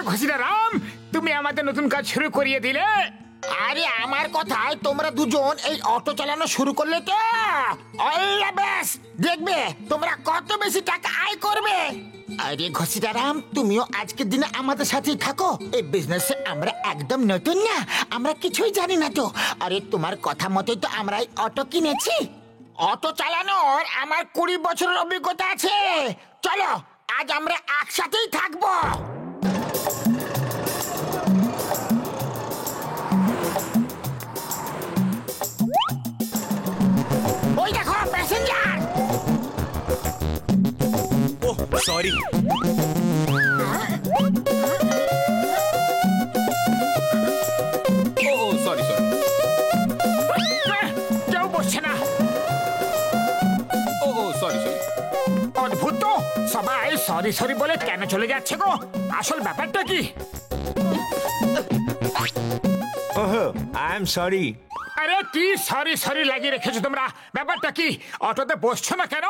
ঘসিদারাম, তুমি আমাদের নতুন কাজ শুরু করিয়ে দিলে। আরে আমার কথায় তোমরা দুজন এই অটো চালানো শুরু করলে তো বেশ দেখবে তোমরা কত বেশি টাকা আয় করবে। আরে ঘসিদারাম, তুমিও আজকের দিনে আমাদের সাথেই থাকো। এই বিজনেসে আমরা একদম নতুন না, আমরা কিছুই জানি না তো। আরে তোমার কথা মতোই তো আমরা এই অটো কিনেছি। অটো চালানোর আমার 20 বছরের অভিজ্ঞতা আছে। চলো আজ আমরা একসাথেই থাকবো। ওই দেখো প্যাসেঞ্জার। ওহ সরি। ও সরি সরি। কেউ বসছে না। ও সরি সরি। অদ্ভুত তো, সবাই সরি সরি বলে কেন চলে যাচ্ছে গো? আসল ব্যাপারটা কি? ওহো, আই এম সরি। আরে কি সরি সরি লাগিয়ে রেখেছো তোমরা? ব্যাপারটা কি? অটোতে বসছো না কেন?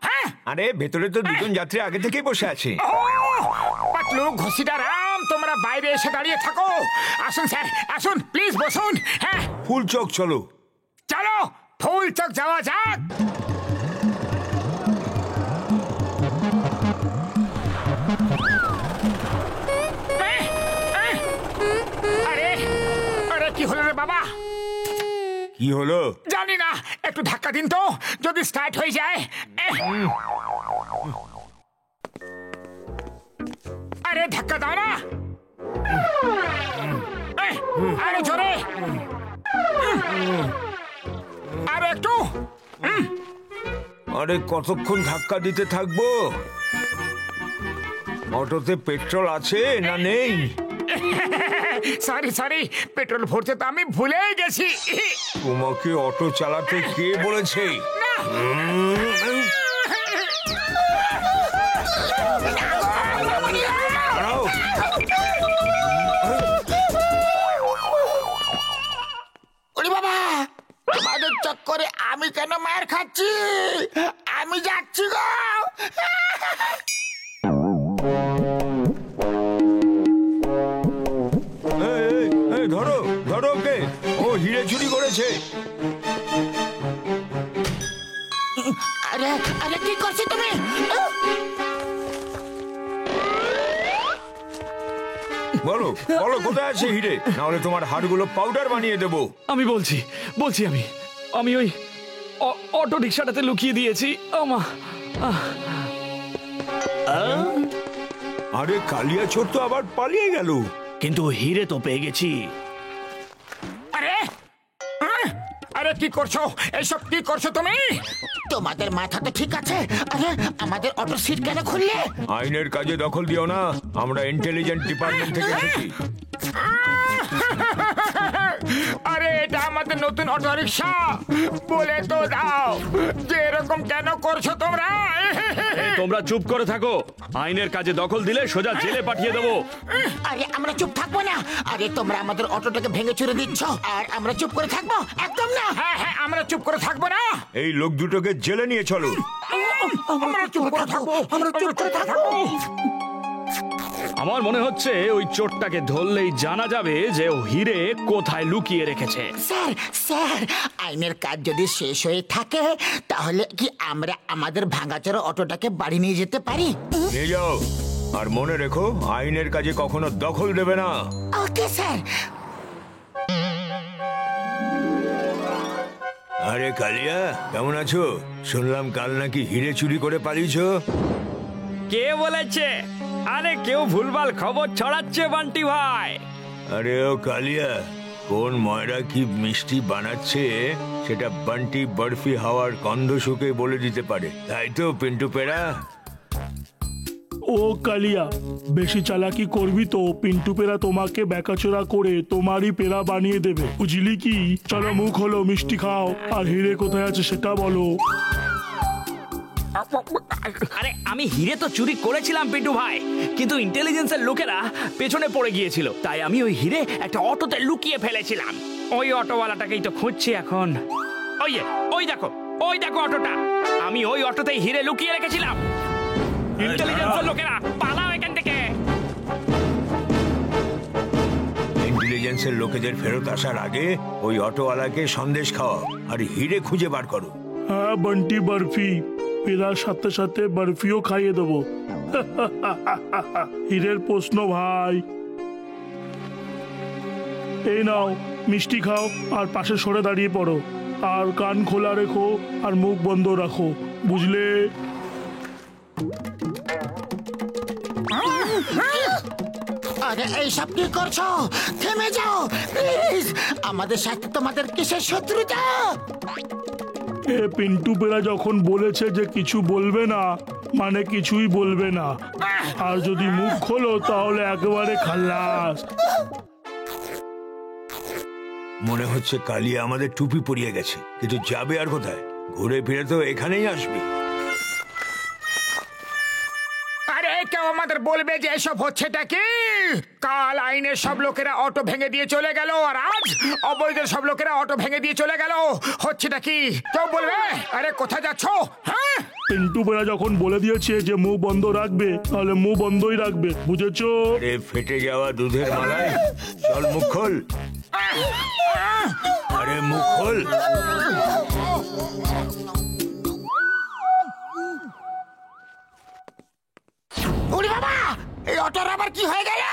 হ্যাঁ, আরে ভেতরে তো দুজন যাত্রী আগে থেকেই বসে আছে। পাতলু ঘসিদারাম, তোমরা বাইরে এসে দাঁড়িয়ে থাকো। আসুন স্যার, আসুন প্লিজ বসুন। হ্যাঁ ফুল চোখ চলো। চলো ফুল চক যাওয়া যাক। আরে আরে কি হলো রে বাবা? কি হলো? জানি না, একটু ধাক্কা দিন তো, যদি স্টার্ট হয়ে যায়। আরে ধাক্কা দাও না। আরে জোরে, আরে একটু। আরে কতক্ষণ ধাক্কা দিতে থাকবো? অটোতে পেট্রোল আছে না নেই? সরি সরি, পেট্রোল ভরতে তো আমি ভুলেই গেছি। তোমাকে অটো চালাতে কে বলেছে? দাঁড়াও। ওরে বাবা, তোমাদের চক্করে আমি কেন মার খাচ্ছি? আমি যাচ্ছি গো। এই, ধরো ধরো ওকে, ও হিরে চুরি করেছে। আরে আরে কি করছো তুমি? বলো বলো কোথায় আছে হিরে, নাহলে তোমার হাড়গুলো পাউডার বানিয়ে দেবো। আমি বলছি আমি ওই অটো রিক্সাটাতে লুকিয়ে দিয়েছি। আমা আরে কালিয়া চোর তো আবার পালিয়ে গেল। কিন্তু হিরে তো পেয়ে গেছি। আরে আরে কি করছো? এইসব কি করছো তুমি? তোমাদের মাথা তো ঠিক আছে? আরে আমাদের অটো সিট কেন খুললে? আইনের কাজে দখল দিও না, আমরা ইন্টেলিজেন্ট ডিপার্টমেন্ট থেকে এসেছি। আরে এটা আমাদের নতুন অটো রিক্সা, বলে তো দাও যে এরকম কেন করছো তোমরা? তোমরা চুপ করে থাকো, আইনের কাজে দখল দিলে সোজা জেলে পাঠিয়ে দেবো। আরে আমরা চুপ থাকবো না। আরে তোমরা আমাদের অটোটাকে ভেঙে চুরে দিচ্ছ আর আমরা চুপ করে থাকবো? একদম না। হ্যাঁ হ্যাঁ, আমরা চুপ করে থাকবো না। এই লোক দুটোকে জেলে নিয়ে চলো। আমরা চুপ করে থাকবো, আমরা চুপ করে থাকবো। আমার মনে হচ্ছে ওই চোরটাকে ধরলেই জানা যাবে যে ও হিরে কোথায় লুকিয়ে রেখেছে। স্যার স্যার, আইনের কাজ যদি শেষ হয়ে থাকে তাহলে কি আমরা আমাদের ভাঙাচোরা অটোটাকে বাড়ি নিয়ে যেতে পারি? নিয়ে যাও, আর মনে রেখো আইনের কাজে কখনো দখল দেবে না। Okay sir. আরে কালিয়া, কেমন আছো? শুনলাম কাল নাকি হিরে চুরি করে পালিয়েছো। কে বলেছে? আরে কেউ ভুলভাল খবর ছড়াচ্ছে বান্টি ভাই। আরে ও কালিয়া, কোন ময়রা কি মিষ্টি বানাচ্ছে সেটা বান্টি বরফি হাওয়ার গন্ধ শুকে বলে দিতে পারে, তাই তো পিন্টু পেড়া? ও কালিয়া, বেশি চালাকি করবি তো পিন্টু পেরা তোমাকে বেকাচোরা করে তোমারই পেরা বানিয়ে দেবে, বুঝলি কি? চলো মুখ হলো, মিষ্টি খাও, আর হিরে কোথায় আছে সেটা বলো। আরে আমি হিরে তো চুরি করেছিলাম পিন্টু ভাই, কিন্তু ইন্টেলিজেন্সের লোকেরা পেছনে পড়ে গিয়েছিল, তাই আমি ওই হিরে একটা অটোতে লুকিয়ে ফেলেছিলাম। ওই অটোওয়ালাটাকেই তো খুঁজছি এখন। ওই দেখো অটোটা, আমি ওই অটোতেই হিরে লুকিয়ে রেখেছিলাম। ইন্টেলিজেন্সের লোকেরা পালাও এখান থেকে। ইন্টেলিজেন্সের লোকেদের ফেরত আসার আগে ওই অটোওয়ালাকে সন্দেশ খাওয়াও আর হিরে খুঁজে বার করো। হ্যাঁ বন্টি, বরফি পেরার সাথে সাথে বরফিও খাইয়ে দেবো। হীরের প্রশ্ন ভাই। এই নাও মিষ্টি খাও আর পাশে সরে দাঁড়িয়ে পড়ো, আর কান খোলা রেখো আর মুখ বন্ধ রাখো, বুঝলে? আরে এইসব কি করছো? থেমে যাও প্লিজ। আমাদের সাথে তোমাদের কিসের শত্রুতা? এ পিন্টু পেরা যখন বলেছে যে কিছু বলবে না মানে কিছুই বলবে না, আর যদি মুখ খোলো তাহলে একেবারে খালাস। মনে হচ্ছে কালিয়া আমাদের টুপি পরিয়ে গেছে, কিন্তু যাবে আর কোথায়? ঘুরে ফিরে তো এখানেই আসবে। আরে কেউ আমাদের বলবে যে এসব হচ্ছেটা কি? কাল আইনের সব লোকেরা অটো ভেঙে দিয়ে চলে গেল, আর আজ অবৈধ সব লোকেরা অটো ভেঙে দিয়ে চলে গেল। হচ্ছেটা কি কেউ বলবে? আরে কোথায় যাচ্ছ? হ্যাঁ, পিন্টু পেরা যখন বলে দিয়েছে যে মুখ বন্ধ রাখবে তাহলে মুখ বন্ধই রাখবে, বুঝেছো? আরে ফেটে যাওয়া দুধের মালায় চল মুখ খোল। আরে মুখ খোল। ওরে বাবা, এই অটোর আবার কি হয়ে গেল?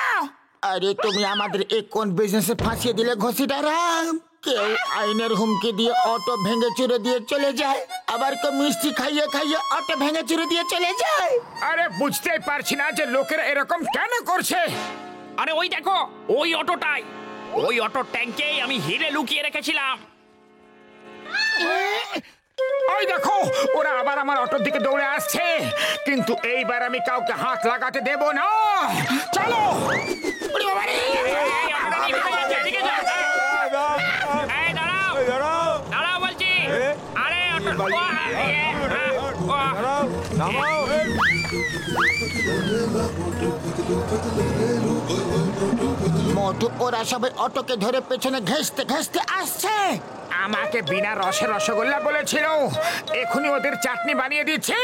আরে তুমি আমাদের এই কোন বিজনেসে ফাঁসিয়ে দিলে ঘষিটারাম? কেউ আইনের হুমকি দিয়ে অটো ভেঙে চুরে দিয়ে চলে যায়, আবার কেউ মিষ্টি খাইয়ে খাইয়ে অটো ভেঙে চুরে দিয়ে চলে যায়। আরে বুঝতেই পারছি না যে লোকেরা এরকম কেন করছে। আরে ওই দেখো, ওই অটোটাই, ওই অটোর ট্যাঙ্কেই আমি হিরে লুকিয়ে রেখেছিলাম। ওই দেখো, ওরা আবার আমার অটোর দিকে দৌড়ে আসছে, কিন্তু এইবার আমি কাউকে হাত লাগাতে দেব না। চলো। ওরে বাবা রে! এই দাঁড়াও, দাঁড়াও বলছি। আরে অটো মোটু ওরা সবাই অটোকে ধরে পেছনে ঘেঁষতে ঘেঁষতে আসছে। আমাকে বিনা রসে রসগোল্লা বলেছিল, এখনই ওদের চাটনি বানিয়ে দিচ্ছি।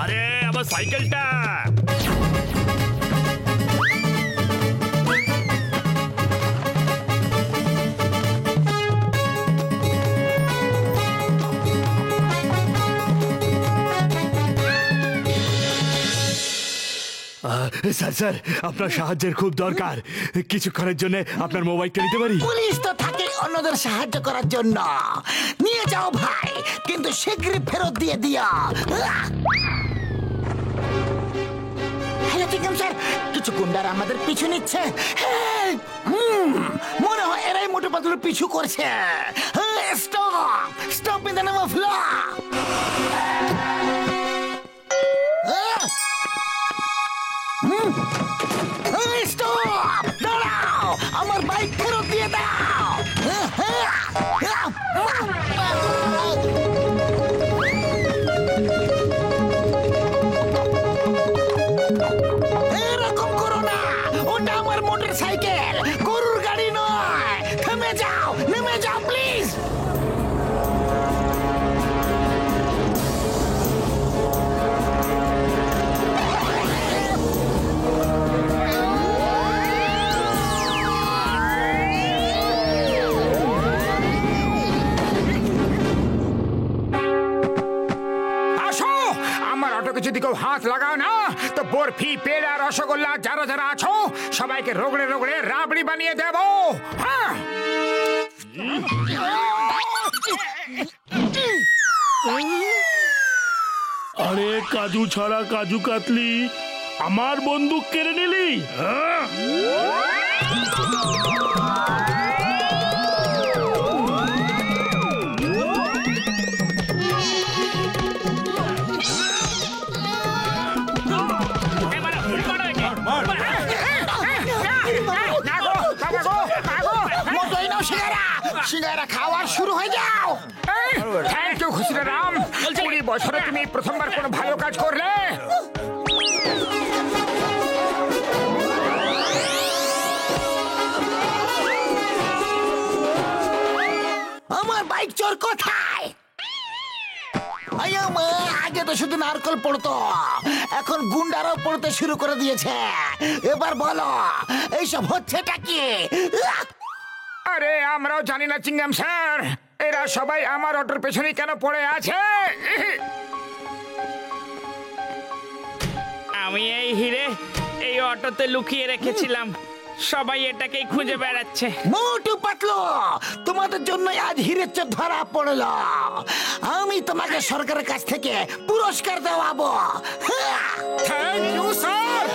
আরে আমার সাইকেলটা! স্যার স্যার, আপনার সাহায্যের খুব দরকার। কিছুক্ষণের জন্য আপনার মোবাইলটা নিতে পারি? পুলিশ তো থাকে অন্যদের সাহায্য করার জন্য। নিয়ে যাও ভাই, কিন্তু শীঘ্রই ফেরত দিয়ে দিও। হ্যালো চিকেন স্যার, কিছু গুন্ডারা আমাদের পিছু নিচ্ছে। হ্যাঁ, মনে হয় এরাই মোটু পাতলুর পিছু করছে। Stop, stop in the name of law. Stop, দাঁড়াও, আমার বাইক ফেরত দিয়ে দাও। এরকম করো না, ওটা আমার মোটর সাইকেল, গরুর গাড়ি নয়। থেমে যাও, নেমে যাও প্লিজ। যদি কেউ হাত লাগাও না তো বরফি, পেড়া, রসগোল্লা যারা যারা আছো সবাইকে রগড়ে রগড়ে রাবড়ি বানিয়ে দেব। হ্যাঁ, আরে কাজু ছাড়া কাজু কাতলি, আমার বন্দুক কেড়ে নিলি? হ্যাঁ? সিঙ্গারা খাওয়ার শুরু হয়ে যাও। থ্যাংক ইউ খুশিরাম, 20 বছরে তুমি প্রথমবার কোনো ভালো কাজ করলে। চোর কোথায়? আগে তো শুধু নারকল পড়তো, এখন গুন্ডারাও পড়তে শুরু করে দিয়েছে। এবার বলো এইসব হচ্ছেটা কি? আরে আমরাও জানি না চিংগাম স্যার, এরা সবাই আমার অটোর পেছনে কেন পড়ে আছে। আমি এই হিরে এই অটোতে লুকিয়ে রেখেছিলাম, সবাই এটাকেই খুঁজে বেড়াচ্ছে। মোটু পাতলো, তোমাদের জন্য আজ হিরের চোর ধরা পড়লো। আমি তোমাকে সরকারের কাছ থেকে পুরস্কার দেওয়াবো। Thank you sir.